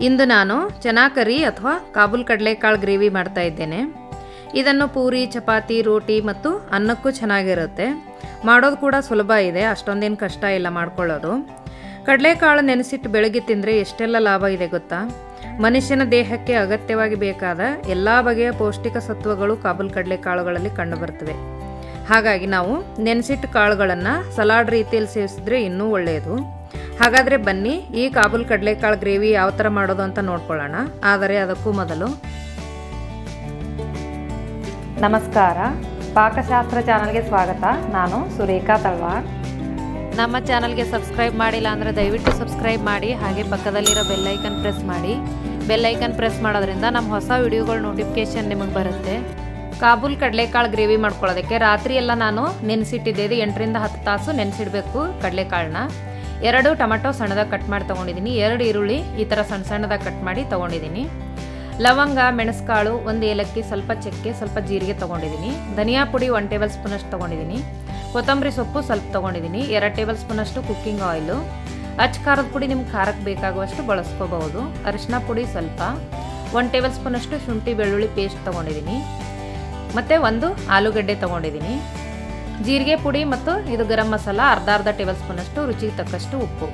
ಇಂದು ನಾನು ಚನಾ ಕರಿ ಅಥವಾ ಕಾಬೂಲ್ ಕಡಲೆಕಾಳು ಗ್ರೇವಿ ಮಾಡ್ತಾ ಇದ್ದೇನೆ. ಇದನ್ನು ಪೂರಿ, ಚಪಾತಿ, ರೋಟಿ ಮತ್ತು ಅನ್ನಕ್ಕೂ ಚೆನ್ನಾಗಿರುತ್ತೆ. ಮಾಡೋದು ಕೂಡ ಸುಲಭ ಇದೆ, ಅಷ್ಟೊಂದೇನು ಕಷ್ಟ ಇಲ್ಲ ಮಾಡ್ಕೊಳ್ಳೋದು. ಕಡಲೆಕಾಳು ನೆನೆಸಿಟ್ಟು ಬೆಳಗ್ಗೆ ತಿಂದರೆ ಎಷ್ಟೆಲ್ಲ ಲಾಭ ಇದೆ ಗೊತ್ತಾ? ಮನುಷ್ಯನ ದೇಹಕ್ಕೆ ಅಗತ್ಯವಾಗಿ ಬೇಕಾದ ಎಲ್ಲ ಬಗೆಯ ಪೌಷ್ಟಿಕ ಸತ್ವಗಳು ಕಾಬೂಲ್ ಕಡಲೆಕಾಳುಗಳಲ್ಲಿ ಕಂಡುಬರ್ತವೆ. ಹಾಗಾಗಿ ನಾವು ನೆನೆಸಿಟ್ಟು ಕಾಳುಗಳನ್ನು ಸಲಾಡ್ ರೀತಿಯಲ್ಲಿ ಸೇವಿಸಿದ್ರೆ ಇನ್ನೂ ಒಳ್ಳೆಯದು. ಹಾಗಾದರೆ ಬನ್ನಿ ಈ ಕಾಬೂಲ್ ಕಡಲೆಕಾಳು ಗ್ರೇವಿ ಯಾವ ಥರ ಮಾಡೋದು ಅಂತ ನೋಡ್ಕೊಳ್ಳೋಣ. ಆದರೆ ಅದಕ್ಕೂ ಮೊದಲು ನಮಸ್ಕಾರ, ಪಾಕಶಾಸ್ತ್ರ ಚಾನಲ್ಗೆ ಸ್ವಾಗತ. ನಾನು ಸುರೇಖಾ ತಳ್ವಾರ್. ನಮ್ಮ ಚಾನಲ್ಗೆ ಸಬ್ಸ್ಕ್ರೈಬ್ ಮಾಡಿಲ್ಲ ಅಂದರೆ ದಯವಿಟ್ಟು ಸಬ್ಸ್ಕ್ರೈಬ್ ಮಾಡಿ, ಹಾಗೆ ಪಕ್ಕದಲ್ಲಿರೋ ಬೆಲ್ಲೈಕನ್ ಪ್ರೆಸ್ ಮಾಡಿ. ಬೆಲ್ಲೈಕನ್ ಪ್ರೆಸ್ ಮಾಡೋದ್ರಿಂದ ನಮ್ಮ ಹೊಸ ವಿಡಿಯೋಗಳ ನೋಟಿಫಿಕೇಷನ್ ನಿಮಗೆ ಬರುತ್ತೆ. ಕಾಬೂಲ್ ಕಡಲೆಕಾಳು ಗ್ರೇವಿ ಮಾಡ್ಕೊಳ್ಳೋದಕ್ಕೆ ರಾತ್ರಿ ಎಲ್ಲ ನಾನು ನೆನೆಸಿಟ್ಟಿದ್ದೆ. 8 ರಿಂದ 10 ತಾಸು ನೆನೆಸಿಡಬೇಕು ಕಡಲೆಕಾಳನ್ನ. 2 ಟೊಮೆಟೊ ಸಣ್ಣದಾಗಿ ಕಟ್ ಮಾಡಿ ತೊಗೊಂಡಿದ್ದೀನಿ. 2 ಈರುಳ್ಳಿ ಈ ಥರ ಸಣ್ಣದಾಗಿ ಕಟ್ ಮಾಡಿ ತೊಗೊಂಡಿದ್ದೀನಿ. ಲವಂಗ, ಮೆಣಸುಕಾಳು, 1 ಏಲಕ್ಕಿ, ಸ್ವಲ್ಪ ಚಕ್ಕೆ, ಸ್ವಲ್ಪ ಜೀರಿಗೆ ತೊಗೊಂಡಿದ್ದೀನಿ. ಧನಿಯಾ ಪುಡಿ 1 ಟೇಬಲ್ ಸ್ಪೂನಷ್ಟು ತೊಗೊಂಡಿದ್ದೀನಿ. ಕೊತ್ತಂಬರಿ ಸೊಪ್ಪು ಸ್ವಲ್ಪ ತೊಗೊಂಡಿದ್ದೀನಿ. 2 ಟೇಬಲ್ ಸ್ಪೂನಷ್ಟು ಕುಕ್ಕಿಂಗ್ ಆಯಿಲು. ಅಚ್ಚ ಖಾರದ ಪುಡಿ ನಿಮ್ಗೆ ಖಾರಕ್ಕೆ ಬೇಕಾಗುವಷ್ಟು ಬಳಸ್ಕೋಬಹುದು. ಅರಿಶಿನ ಪುಡಿ ಸ್ವಲ್ಪ, 1 ಟೇಬಲ್ ಸ್ಪೂನಷ್ಟು ಶುಂಠಿ ಬೆಳ್ಳುಳ್ಳಿ ಪೇಸ್ಟ್ ತೊಗೊಂಡಿದ್ದೀನಿ. ಮತ್ತು 1 ಆಲೂಗಡ್ಡೆ ತೊಗೊಂಡಿದ್ದೀನಿ. ಜೀರಿಗೆ ಪುಡಿ ಮತ್ತು ಇದು ಗರಂ ಮಸಾಲ ಅರ್ಧ ಟೇಬಲ್ ಸ್ಪೂನಷ್ಟು, ರುಚಿಗೆ ತಕ್ಕಷ್ಟು ಉಪ್ಪು.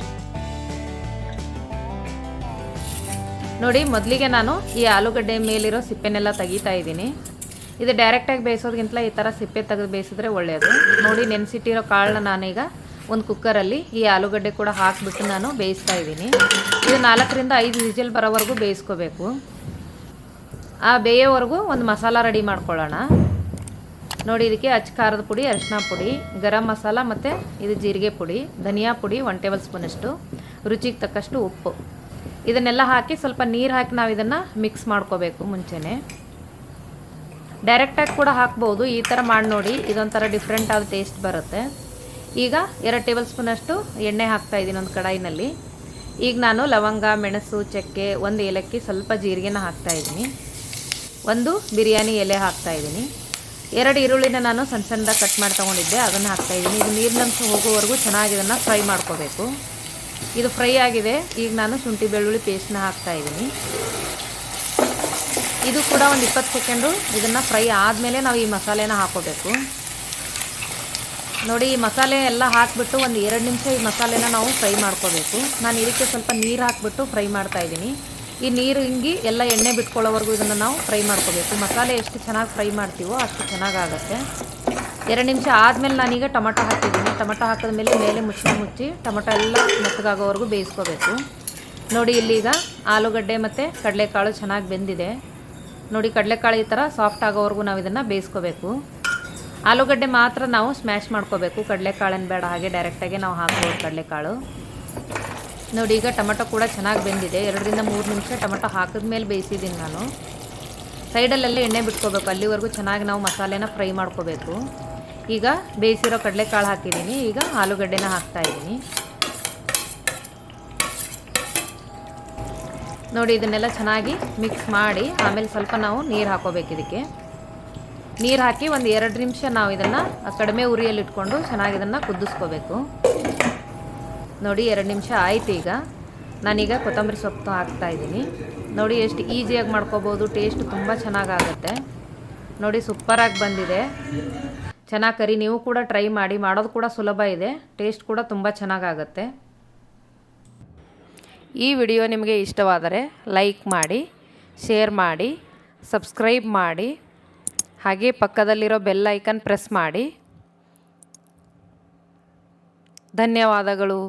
ನೋಡಿ, ಮೊದಲಿಗೆ ನಾನು ಈ ಆಲೂಗಡ್ಡೆ ಮೇಲಿರೋ ಸಿಪ್ಪೆನೆಲ್ಲ ತೆಗಿತಾ ಇದ್ದೀನಿ. ಇದು ಡೈರೆಕ್ಟಾಗಿ ಬೇಯಿಸೋದಕ್ಕಿಂತ ಈ ಥರ ಸಿಪ್ಪೆ ತೆಗೆದು ಬೇಯಿಸಿದ್ರೆ ಒಳ್ಳೆಯದು. ನೋಡಿ, ನೆನೆಸಿಟ್ಟಿರೋ ಕಾಳನ್ನ ನಾನೀಗ ಒಂದು ಕುಕ್ಕರಲ್ಲಿ ಈ ಆಲೂಗಡ್ಡೆ ಕೂಡ ಹಾಕಿಬಿಟ್ಟು ನಾನು ಬೇಯಿಸ್ತಾ ಇದ್ದೀನಿ. ಇದು 4 ರಿಂದ 5 ವಿಜಿಲ್ ಬರೋವರೆಗೂ ಬೇಯಿಸ್ಕೋಬೇಕು. ಆ ಬೇಯೋವರೆಗೂ ಒಂದು ಮಸಾಲ ರೆಡಿ ಮಾಡ್ಕೊಳ್ಳೋಣ. ನೋಡಿ, ಇದಕ್ಕೆ ಅಚ್ಚ ಖಾರದ ಪುಡಿ, ಅರಿಶಿನ ಪುಡಿ, ಗರಂ ಮಸಾಲ ಮತ್ತು ಇದು ಜೀರಿಗೆ ಪುಡಿ, ಧನಿಯಾ ಪುಡಿ 1 ಟೇಬಲ್ ಸ್ಪೂನಷ್ಟು, ರುಚಿಗೆ ತಕ್ಕಷ್ಟು ಉಪ್ಪು. ಇದನ್ನೆಲ್ಲ ಹಾಕಿ ಸ್ವಲ್ಪ ನೀರು ಹಾಕಿ ನಾವು ಇದನ್ನು ಮಿಕ್ಸ್ ಮಾಡ್ಕೋಬೇಕು. ಮುಂಚೆನೇ ಡೈರೆಕ್ಟಾಗಿ ಕೂಡ ಹಾಕ್ಬೋದು. ಈ ಥರ ಮಾಡಿ ನೋಡಿ, ಇದೊಂಥರ ಡಿಫ್ರೆಂಟ್ ಆದ ಟೇಸ್ಟ್ ಬರುತ್ತೆ. ಈಗ 2 ಟೇಬಲ್ ಸ್ಪೂನಷ್ಟು ಎಣ್ಣೆ ಹಾಕ್ತಾಯಿದ್ದೀನಿ ಒಂದು ಕಡಾಯಿನಲ್ಲಿ. ಈಗ ನಾನು ಲವಂಗ, ಮೆಣಸು, ಚಕ್ಕೆ, 1 ಏಲಕ್ಕಿ, ಸ್ವಲ್ಪ ಜೀರಿಗೆನ ಹಾಕ್ತಾಯಿದ್ದೀನಿ. 1 ಬಿರಿಯಾನಿ ಎಲೆ ಹಾಕ್ತಾಯಿದ್ದೀನಿ. 2 ಈರುಳ್ಳಿನ ನಾನು ಸಣ್ಣದಾಗಿ ಕಟ್ ಮಾಡಿ ತೊಗೊಂಡಿದ್ದೆ, ಅದನ್ನು ಹಾಕ್ತಾಯಿದ್ದೀನಿ. ಇದು ನೀರಿನಂಶ ಹೋಗೋವರೆಗೂ ಚೆನ್ನಾಗಿ ಇದನ್ನು ಫ್ರೈ ಮಾಡ್ಕೋಬೇಕು. ಇದು ಫ್ರೈ ಆಗಿದೆ. ಈಗ ನಾನು ಶುಂಠಿ ಬೆಳ್ಳುಳ್ಳಿ ಪೇಸ್ಟ್ನ ಹಾಕ್ತಾಯಿದ್ದೀನಿ. ಇದು ಕೂಡ ಒಂದು 20 ಸೆಕೆಂಡು ಇದನ್ನು ಫ್ರೈ ಆದಮೇಲೆ ನಾವು ಈ ಮಸಾಲೆನ ಹಾಕೋಬೇಕು. ನೋಡಿ, ಈ ಮಸಾಲೆ ಎಲ್ಲ ಹಾಕಿಬಿಟ್ಟು ಒಂದು 2 ನಿಮಿಷ ಈ ಮಸಾಲೆನ ನಾವು ಫ್ರೈ ಮಾಡ್ಕೋಬೇಕು. ನಾನು ಇದಕ್ಕೆ ಸ್ವಲ್ಪ ನೀರು ಹಾಕಿಬಿಟ್ಟು ಫ್ರೈ ಮಾಡ್ತಾಯಿದ್ದೀನಿ. ಈ ನೀರು ಹಿಂಗಿ ಎಲ್ಲ ಎಣ್ಣೆ ಬಿಟ್ಕೊಳ್ಳೋವರೆಗೂ ಇದನ್ನು ನಾವು ಫ್ರೈ ಮಾಡ್ಕೋಬೇಕು. ಮಸಾಲೆ ಎಷ್ಟು ಚೆನ್ನಾಗಿ ಫ್ರೈ ಮಾಡ್ತೀವೋ ಅಷ್ಟು ಚೆನ್ನಾಗಾಗುತ್ತೆ. 2 ನಿಮಿಷ ಆದಮೇಲೆ ನಾನೀಗ ಟೊಮೆಟೊ ಹಾಕಿದ್ದೀನಿ. ಟೊಮೆಟೊ ಹಾಕಿದ್ಮೇಲೆ ಮೇಲೆ ಮುಚ್ಚಿ ಟೊಮೆಟೊ ಎಲ್ಲ ಮೆತ್ತಗಾಗೋವರೆಗೂ ಬೇಯಿಸ್ಕೋಬೇಕು. ನೋಡಿ, ಇಲ್ಲೀಗ ಆಲೂಗಡ್ಡೆ ಮತ್ತು ಕಡಲೆಕಾಳು ಚೆನ್ನಾಗಿ ಬೆಂದಿದೆ. ನೋಡಿ, ಕಡಲೆಕಾಳು ಈ ಥರ ಸಾಫ್ಟ್ ಆಗೋವರೆಗೂ ನಾವು ಇದನ್ನು ಬೇಯಿಸ್ಕೋಬೇಕು. ಆಲೂಗಡ್ಡೆ ಮಾತ್ರ ನಾವು ಸ್ಮ್ಯಾಶ್ ಮಾಡ್ಕೋಬೇಕು, ಕಡಲೆಕಾಳನ್ನು ಬೇಡ. ಹಾಗೆ ಡೈರೆಕ್ಟಾಗಿ ನಾವು ಹಾಕ್ಬೋದು ಕಡಲೆಕಾಳು. ನೋಡಿ, ಈಗ ಟೊಮೆಟೊ ಕೂಡ ಚೆನ್ನಾಗಿ ಬೆಂದಿದೆ. 2 ರಿಂದ 3 ನಿಮಿಷ ಟೊಮೆಟೊ ಹಾಕಿದ್ಮೇಲೆ ಬೇಯಿಸಿದ್ದೀನಿ ನಾನು. ಸೈಡಲ್ಲೆಲ್ಲ ಎಣ್ಣೆ ಬಿಟ್ಕೋಬೇಕು, ಅಲ್ಲಿವರೆಗೂ ಚೆನ್ನಾಗಿ ನಾವು ಮಸಾಲೆನ ಫ್ರೈ ಮಾಡ್ಕೋಬೇಕು. ಈಗ ಬೇಯಿಸಿರೋ ಕಡಲೆಕಾಳು ಹಾಕಿದ್ದೀನಿ. ಈಗ ಆಲೂಗಡ್ಡೆನ ಹಾಕ್ತಾಯಿದ್ದೀನಿ. ನೋಡಿ, ಇದನ್ನೆಲ್ಲ ಚೆನ್ನಾಗಿ ಮಿಕ್ಸ್ ಮಾಡಿ ಆಮೇಲೆ ಸ್ವಲ್ಪ ನಾವು ನೀರು ಹಾಕೋಬೇಕು. ಇದಕ್ಕೆ ನೀರು ಹಾಕಿ ಒಂದು 2 ನಿಮಿಷ ನಾವು ಇದನ್ನು ಕಡಿಮೆ ಉರಿಯಲ್ಲಿ ಇಟ್ಕೊಂಡು ಚೆನ್ನಾಗಿ ಇದನ್ನು ಕುದಿಸ್ಕೋಬೇಕು. ನೋಡಿ, 2 ನಿಮಿಷ ಆಯ್ತು. ಈಗ ನಾನೀಗ ಕೊತ್ತಂಬರಿ ಸೊಪ್ಪು ಹಾಕ್ತಾಯಿದ್ದೀನಿ. ನೋಡಿ, ಎಷ್ಟು ಈಸಿಯಾಗಿ ಮಾಡ್ಕೋಬೋದು. ಟೇಸ್ಟ್ ತುಂಬ ಚೆನ್ನಾಗಾಗುತ್ತೆ. ನೋಡಿ, ಸೂಪರಾಗಿ ಬಂದಿದೆ. ಚೆನ್ನಾಗಿ ಕರಿ. ನೀವು ಕೂಡ ಟ್ರೈ ಮಾಡಿ. ಮಾಡೋದು ಕೂಡ ಸುಲಭ ಇದೆ, ಟೇಸ್ಟ್ ಕೂಡ ತುಂಬ ಚೆನ್ನಾಗಾಗುತ್ತೆ. ಈ ವಿಡಿಯೋ ನಿಮಗೆ ಇಷ್ಟವಾದರೆ ಲೈಕ್ ಮಾಡಿ, ಶೇರ್ ಮಾಡಿ, ಸಬ್ಸ್ಕ್ರೈಬ್ ಮಾಡಿ, ಹಾಗೆ ಪಕ್ಕದಲ್ಲಿರೋ ಬೆಲ್ ಐಕನ್ ಪ್ರೆಸ್ ಮಾಡಿ. ಧನ್ಯವಾದಗಳು.